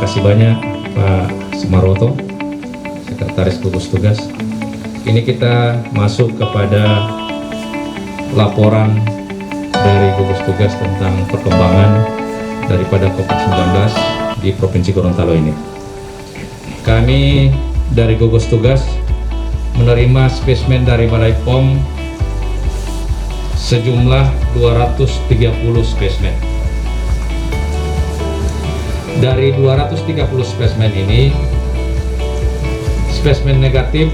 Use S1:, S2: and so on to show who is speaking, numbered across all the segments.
S1: kasih banyak Pak Sumaroto, Sekretaris Gugus Tugas. Ini kita masuk kepada laporan dari Gugus Tugas tentang perkembangan daripada COVID-19 di Provinsi Gorontalo ini. Kami dari Gugus Tugas menerima spesimen dari Balai POM sejumlah 230 spesimen. Dari 230 spesimen ini, spesimen negatif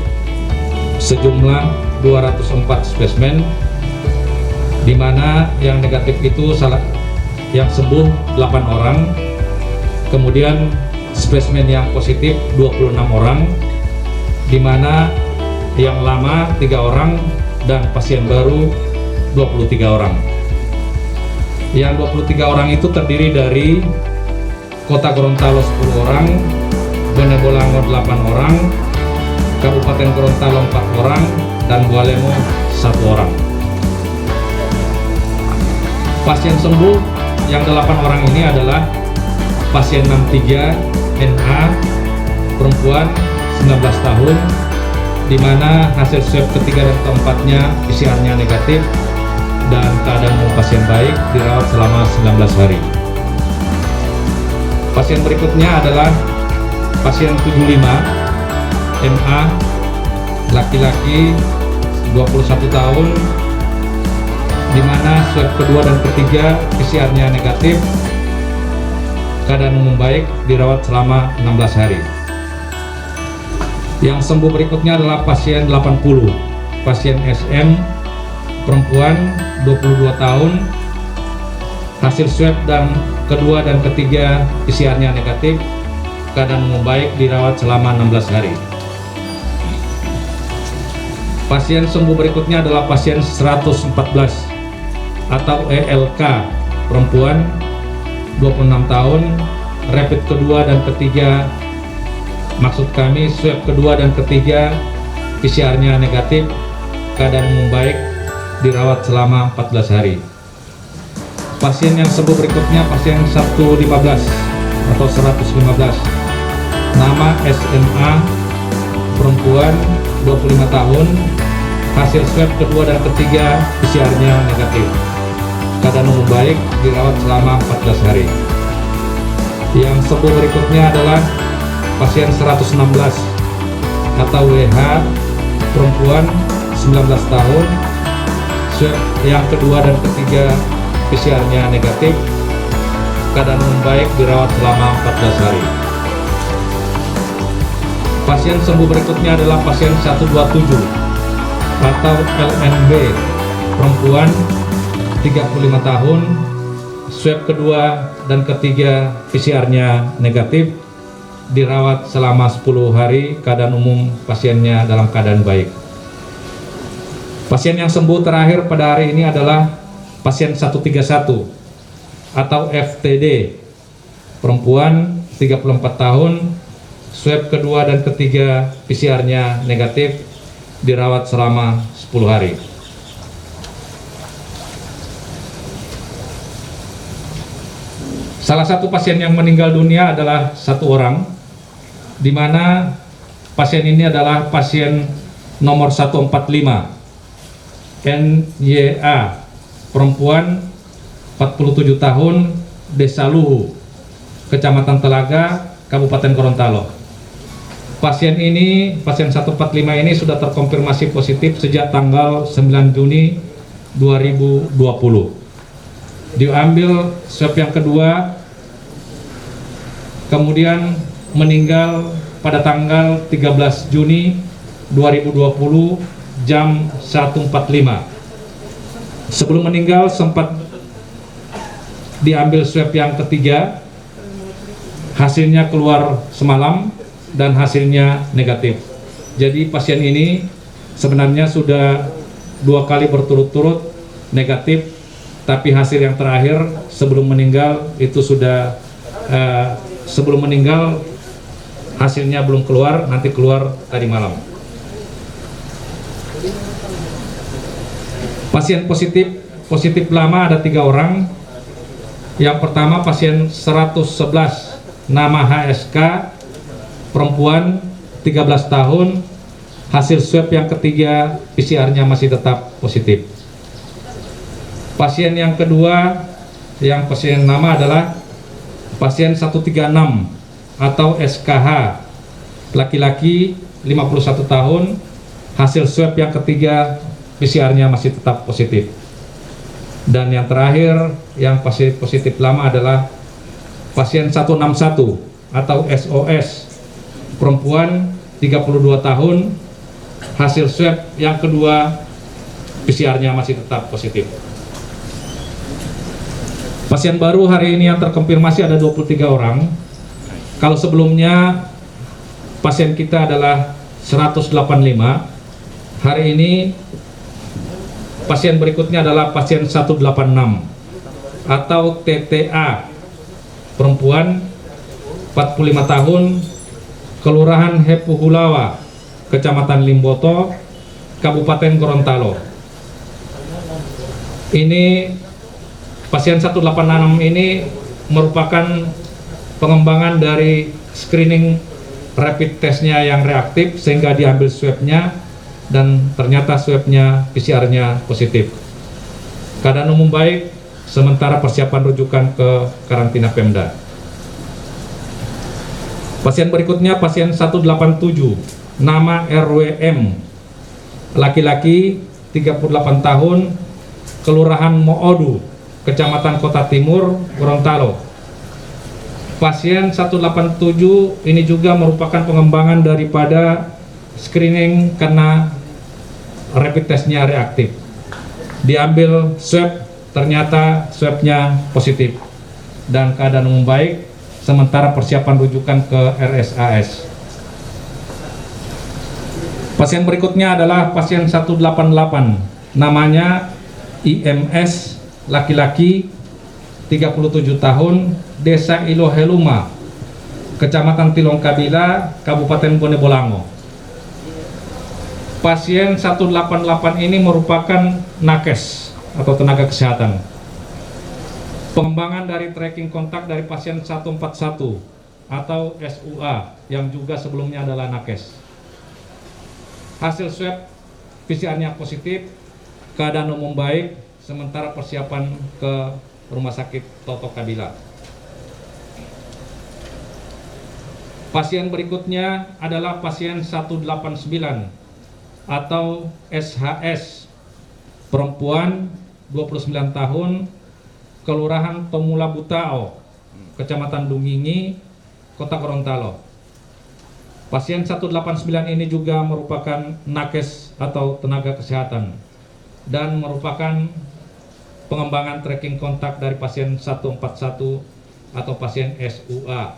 S1: sejumlah 204 spesimen, di mana yang negatif itu yang sembuh 8 orang, kemudian spesimen yang positif 26 orang, di mana yang lama 3 orang dan pasien baru 23 orang. Yang 23 orang itu terdiri dari Kota Gorontalo 10 orang, Bone Bolango 8 orang, Kabupaten Gorontalo 4 orang, dan Bualemo 1 orang. Pasien sembuh yang 8 orang ini adalah pasien 63 NA, perempuan 19 tahun, di mana hasil swab ketiga dan keempatnya PCR-nya negatif dan keadaan pasien baik, dirawat selama 19 hari. Pasien berikutnya adalah pasien 75 MA, laki-laki 21 tahun, di mana swab kedua dan ketiga PCR-nya negatif, keadaan umum baik, dirawat selama 16 hari. Yang sembuh berikutnya adalah pasien 80, pasien SM, perempuan 22 tahun, hasil swab dan kedua dan ketiga PCR-nya negatif, keadaan umum baik, dirawat selama 16 hari. Pasien sembuh berikutnya adalah pasien 114 atau ELK, perempuan 26 tahun, rapid kedua dan ketiga, maksud kami swab kedua dan ketiga PCR-nya negatif, keadaan umum baik, dirawat selama 14 hari. Pasien yang sembuh berikutnya pasien 115 atau 115, nama SMA, perempuan 25 tahun, hasil swab kedua dan ketiga PCR-nya negatif, keadaan umum baik, dirawat selama 14 hari. Yang sembuh berikutnya adalah pasien 116 atau WH, perempuan 19 tahun, swab yang kedua dan ketiga PCR-nya negatif, keadaan umum baik, dirawat selama 14 hari. Pasien sembuh berikutnya adalah pasien 127 atau LNB, perempuan 35 tahun, swab kedua dan ketiga PCR-nya negatif, dirawat selama 10 hari, keadaan umum pasiennya dalam keadaan baik. Pasien yang sembuh terakhir pada hari ini adalah pasien 131 atau FTD, perempuan 34 tahun, swab kedua dan ketiga PCR-nya negatif, dirawat selama 10 hari. Salah satu pasien yang meninggal dunia adalah 1 orang, di mana pasien ini adalah pasien nomor 145, NYA, perempuan 47 tahun, Desa Luhu, Kecamatan Telaga, Kabupaten Gorontalo. Pasien 145 ini sudah terkonfirmasi positif sejak tanggal 9 Juni 2020. Diambil swab yang kedua, kemudian meninggal pada tanggal 13 Juni 2020 jam 1.45. Sebelum meninggal sempat diambil swab yang ketiga, hasilnya keluar semalam dan hasilnya negatif. Jadi pasien ini sebenarnya sudah 2 kali berturut-turut negatif, tapi hasil yang terakhir sebelum meninggal itu sudah sebelum meninggal hasilnya belum keluar, nanti keluar tadi malam. Pasien positif lama ada 3 orang. Yang pertama pasien 111 nama HSK, perempuan, 13 tahun, hasil swab yang ketiga PCR-nya masih tetap positif. Pasien yang kedua, yang pasien nama adalah pasien 136 atau SKH, laki-laki, 51 tahun, hasil swab yang ketiga PCR-nya masih tetap positif. Dan yang terakhir, yang pasien positif lama adalah pasien 161 atau SOS, perempuan, 32 tahun, hasil swab yang kedua PCR-nya masih tetap positif. Pasien baru hari ini yang terkonfirmasi ada 23 orang. Kalau sebelumnya pasien kita adalah 185, hari ini pasien berikutnya adalah pasien 186 atau TTA, perempuan, 45 tahun, Kelurahan Hepuhulawa, Kecamatan Limboto, Kabupaten Gorontalo. Ini pasien 186 ini merupakan pengembangan dari screening rapid testnya yang reaktif sehingga diambil swabnya dan ternyata swabnya PCR-nya positif. Keadaan umum baik, sementara persiapan rujukan ke karantina Pemda. Pasien berikutnya pasien 187, nama RWM, laki-laki, 38 tahun, Kelurahan Moodu, Kecamatan Kota Timur, Gorontalo. Pasien 187 ini juga merupakan pengembangan daripada screening karena rapid testnya reaktif. Diambil swab, ternyata swabnya positif dan keadaan umum baik, sementara persiapan rujukan ke RSAS. Pasien berikutnya adalah pasien 188, namanya IMS, laki-laki, 37 tahun, Desa Iloheluma, Kecamatan Tilongkabila, Kabupaten Bone Bolango. Pasien 188 ini merupakan nakes atau tenaga kesehatan. Pengembangan dari tracking kontak dari pasien 141 atau SUA yang juga sebelumnya adalah nakes. Hasil swab PCR-nya positif, keadaan umum baik, sementara persiapan ke Rumah Sakit Toto Kabila. Pasien berikutnya adalah pasien 189 atau SHS, perempuan, 29 tahun, Kelurahan Tomula Butao, Kecamatan Dungingi, Kota Gorontalo. Pasien 189 ini juga merupakan nakes atau tenaga kesehatan dan merupakan pengembangan tracking kontak dari pasien 141 atau pasien SUA.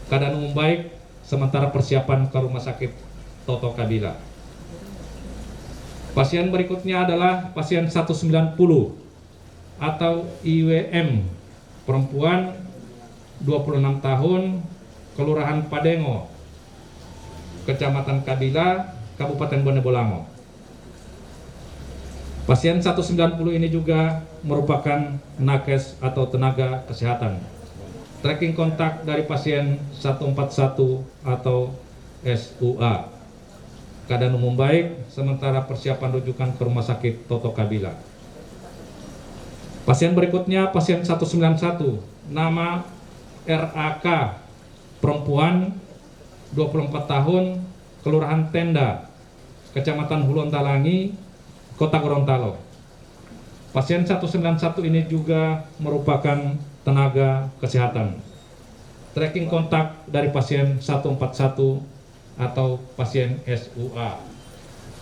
S1: Keadaan umum baik, sementara persiapan ke Rumah Sakit Toto Kabila. Pasien berikutnya adalah pasien 190 atau IWM, perempuan, 26 tahun, Kelurahan Padengo, Kecamatan Kabila, Kabupaten Bone Bolango. Pasien 190 ini juga merupakan nakes atau tenaga kesehatan. Tracking kontak dari pasien 141 atau SUA. Keadaan umum baik, sementara persiapan rujukan ke Rumah Sakit Toto Kabila. Pasien berikutnya pasien 191, nama RAK, perempuan, 24 tahun, Kelurahan Tenda, Kecamatan Hulontalangi, Kota Gorontalo. Pasien 191 ini juga merupakan tenaga kesehatan. Tracking kontak dari pasien 141 atau pasien SUA.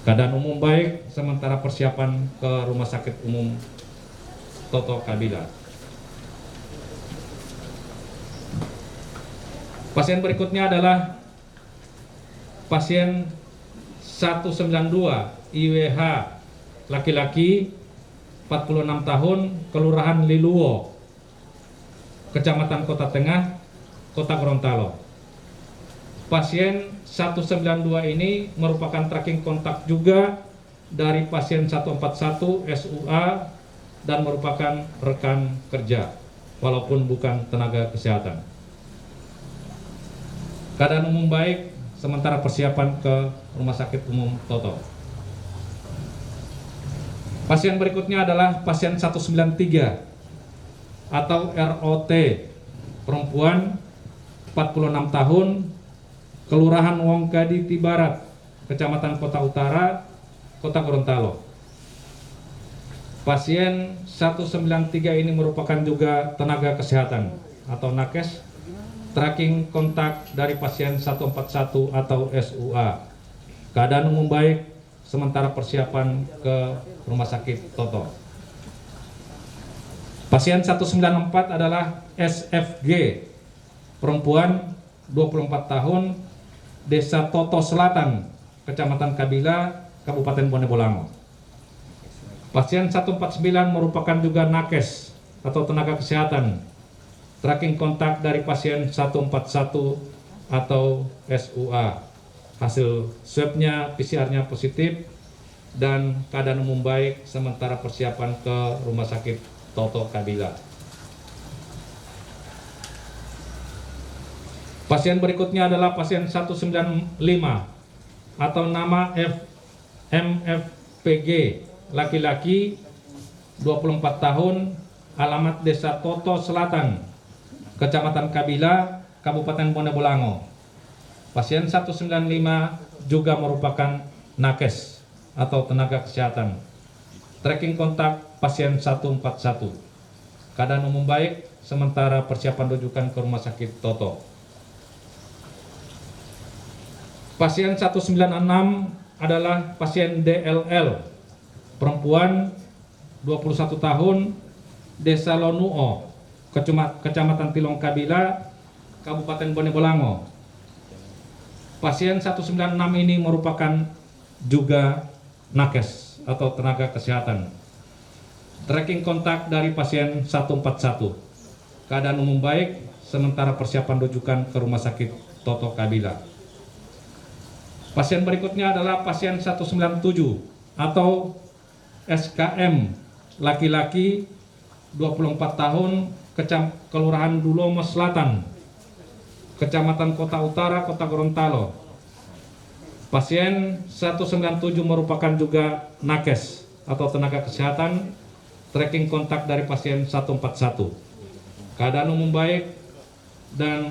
S1: Keadaan umum baik, sementara persiapan ke Rumah Sakit Umum Toto Kabila. Pasien berikutnya adalah pasien 192 IWH, laki-laki, 46 tahun, Kelurahan Liluwo, Kecamatan Kota Tengah, Kota Gorontalo. Pasien 192 ini merupakan tracking kontak juga dari pasien 141 SUA dan merupakan rekan kerja, walaupun bukan tenaga kesehatan. Keadaan umum baik, sementara persiapan ke Rumah Sakit Umum Toto. Pasien berikutnya adalah pasien 193 atau ROT, perempuan 46 tahun, Kelurahan Wongkaditi Barat, Kecamatan Kota Utara, Kota Gorontalo. Pasien 193 ini merupakan juga tenaga kesehatan atau nakes, tracking kontak dari pasien 141 atau SUA. Keadaan umum baik, sementara persiapan ke Rumah Sakit Toto. Pasien 194 adalah SFG, perempuan 24 tahun, Desa Toto Selatan, Kecamatan Kabila, Kabupaten Bone Bolango. Pasien 149 merupakan juga nakes atau tenaga kesehatan, tracking kontak dari pasien 141 atau SUA. Hasil swabnya, PCR-nya positif dan keadaan umum baik, sementara persiapan ke Rumah Sakit Toto Kabila. Pasien berikutnya adalah pasien 195 atau nama MFPG, laki-laki 24 tahun, alamat Desa Toto Selatan, Kecamatan Kabila, Kabupaten Bone Bolango. Pasien 195 juga merupakan nakes atau tenaga kesehatan. Tracking kontak pasien 141. Keadaan umum baik, sementara persiapan rujukan ke Rumah Sakit Toto. Pasien 196 adalah pasien DLL, perempuan 21 tahun, Desa Lonuo, Kecamatan Tilong Kabila, Kabupaten Bone Bolango. Pasien 196 ini merupakan juga nakes atau tenaga kesehatan. Tracking kontak dari pasien 141. Keadaan umum baik, sementara persiapan rujukan ke Rumah Sakit Toto Kabila. Pasien berikutnya adalah pasien 197 atau SKM, laki-laki 24 tahun, Kelurahan Dulomo Selatan, Kecamatan Kota Utara, Kota Gorontalo. Pasien 197 merupakan juga nakes atau tenaga kesehatan, tracking kontak dari pasien 141. Keadaan umum baik dan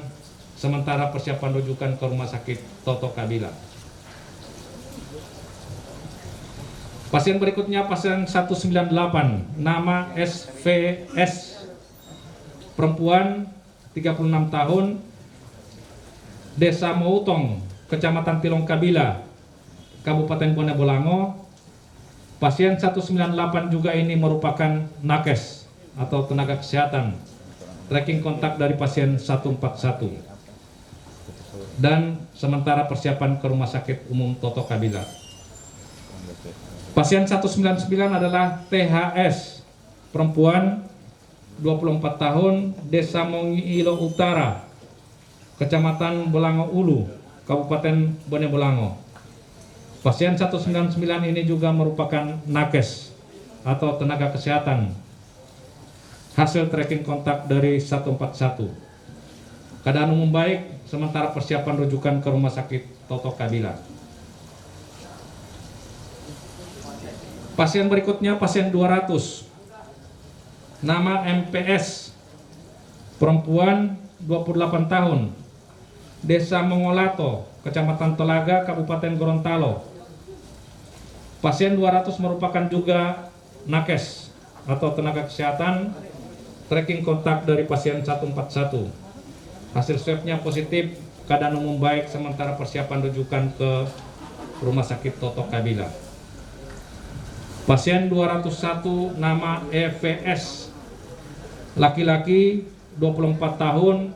S1: sementara persiapan rujukan ke Rumah Sakit Toto Kabila. Pasien berikutnya pasien 198, nama SVS, perempuan 36 tahun, Desa Moutong, Kecamatan Tilong Kabila, Kabupaten Bone Bolango. Pasien 198 juga ini merupakan nakes atau tenaga kesehatan, tracking kontak dari pasien 141. Dan sementara persiapan ke Rumah Sakit Umum Toto Kabila. Pasien 199 adalah THS, perempuan 24 tahun, Desa Mongiilo Utara, Kecamatan Bolango Ulu, Kabupaten Bone Bolango. Pasien 199 ini juga merupakan nakes atau tenaga kesehatan. Hasil tracking kontak dari 141. Keadaan umum baik, sementara persiapan rujukan ke Rumah Sakit Toto Kabila. Pasien berikutnya pasien 200, nama MPS, perempuan 28 tahun, Desa Mongolato, Kecamatan Telaga, Kabupaten Gorontalo. Pasien 200 merupakan juga nakes atau tenaga kesehatan, tracking kontak dari pasien 141. Hasil swabnya positif, keadaan umum baik, sementara persiapan rujukan ke Rumah Sakit Toto Kabila. Pasien 201 nama EVS, laki-laki 24 tahun,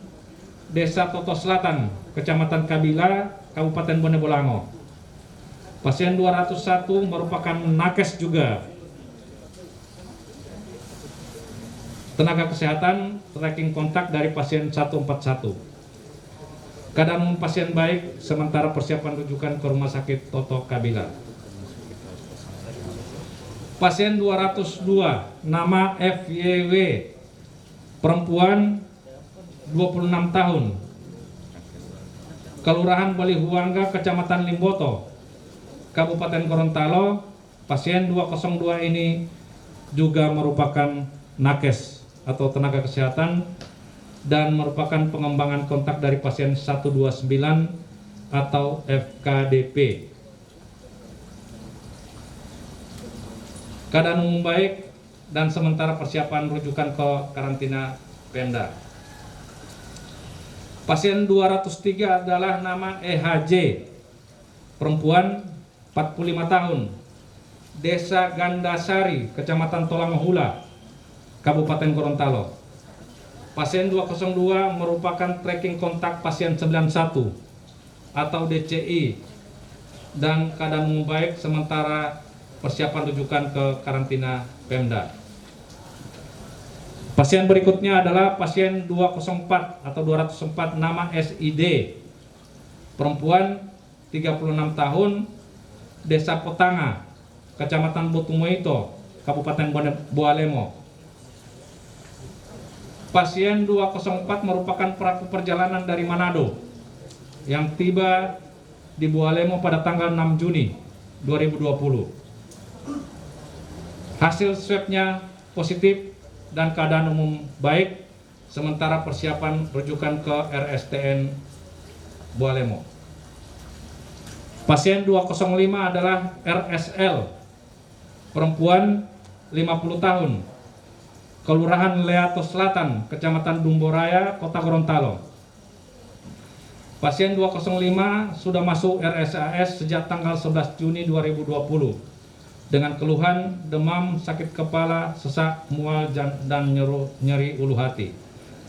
S1: Desa Toto Selatan, Kecamatan Kabila, Kabupaten Bone Bolango. Pasien 201 merupakan nakes juga, tenaga kesehatan, tracking kontak dari pasien 141. Keadaan pasien baik, sementara persiapan rujukan ke Rumah Sakit Toto Kabila. Pasien 202, nama FYW, perempuan 26 tahun, Kelurahan Balihuangga, Kecamatan Limboto, Kabupaten Gorontalo. Pasien 202 ini juga merupakan nakes atau tenaga kesehatan dan merupakan pengembangan kontak dari pasien 129 atau FKDP. Keadaan umum baik dan sementara persiapan rujukan ke karantina Pemda. Pasien 203 adalah nama EHJ, perempuan 45 tahun, Desa Gandasari, Kecamatan Tolangohula, Kabupaten Gorontalo. Pasien 202 merupakan tracking kontak pasien 91 atau DCI dan keadaan umum baik sementara persiapan rujukan ke karantina Pemda. Pasien berikutnya adalah pasien 204 atau 204 nama SID, perempuan 36 tahun, Desa Potanga, Kecamatan Botumoito, Kabupaten Bualemo. Pasien 204 merupakan pelaku perjalanan dari Manado yang tiba di Bualemo pada tanggal 6 Juni 2020. Hasil swabnya positif dan keadaan umum baik, sementara persiapan rujukan ke RSTN Bualemo. Pasien 205 adalah RSL, perempuan 50 tahun, Kelurahan Leato Selatan, Kecamatan Dumboraya, Kota Gorontalo. Pasien 205 sudah masuk RSAS sejak tanggal 11 Juni 2020 dengan keluhan demam, sakit kepala, sesak, mual, dan nyeri ulu hati.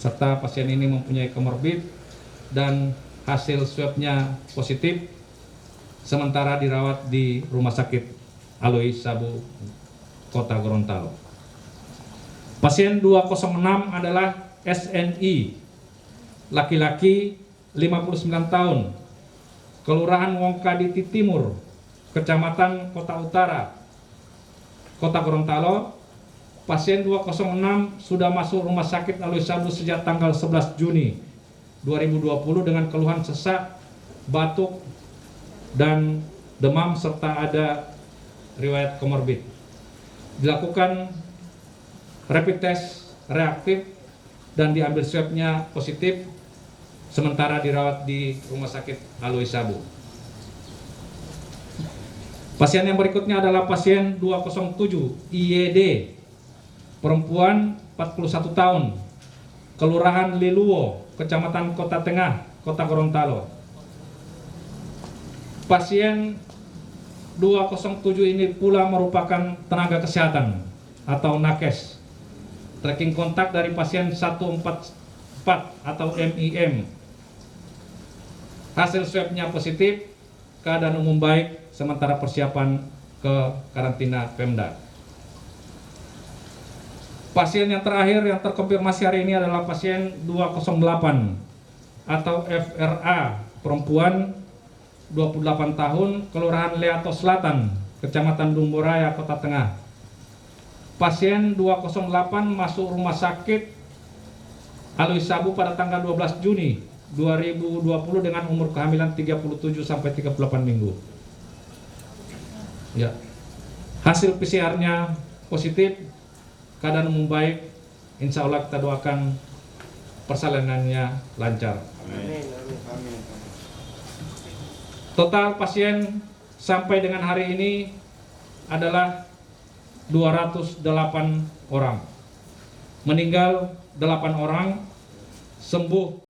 S1: Serta pasien ini mempunyai komorbid dan hasil swabnya positif, sementara dirawat di Rumah Sakit Aloi Sabu, Kota Gorontalo. Pasien 206 adalah SNI, laki-laki 59 tahun, Kelurahan Wongkaditi Timur, Kecamatan Kota Utara, Kota Gorontalo. Pasien 206 sudah masuk Rumah Sakit Aloi Sabu sejak tanggal 11 Juni 2020 dengan keluhan sesak, batuk, dan demam serta ada riwayat komorbid. Dilakukan rapid test reaktif dan diambil swabnya positif, sementara dirawat di Rumah Sakit Aloi Sabu. Pasien yang berikutnya adalah pasien 207 IYD, perempuan 41 tahun, Kelurahan Liluwo, Kecamatan Kota Tengah, Kota Gorontalo. Pasien 207 ini pula merupakan tenaga kesehatan atau nakes. Tracking kontak dari pasien 144 atau MIM. Hasil swabnya positif, keadaan umum baik, sementara persiapan ke karantina Pemda. Pasien yang terakhir yang terkonfirmasi hari ini adalah pasien 208 atau FRA, perempuan 28 tahun, Kelurahan Leato Selatan, Kecamatan Dumboraya, Kota Tengah. Pasien 208 masuk Rumah Sakit Aloi Sabu pada tanggal 12 Juni 2020 dengan umur kehamilan 37 sampai 38 minggu. Ya. Hasil PCR-nya positif, keadaan umum baik, insya Allah kita doakan persalinannya lancar. Amin. Total pasien sampai dengan hari ini adalah 208 orang. Meninggal 8 orang, sembuh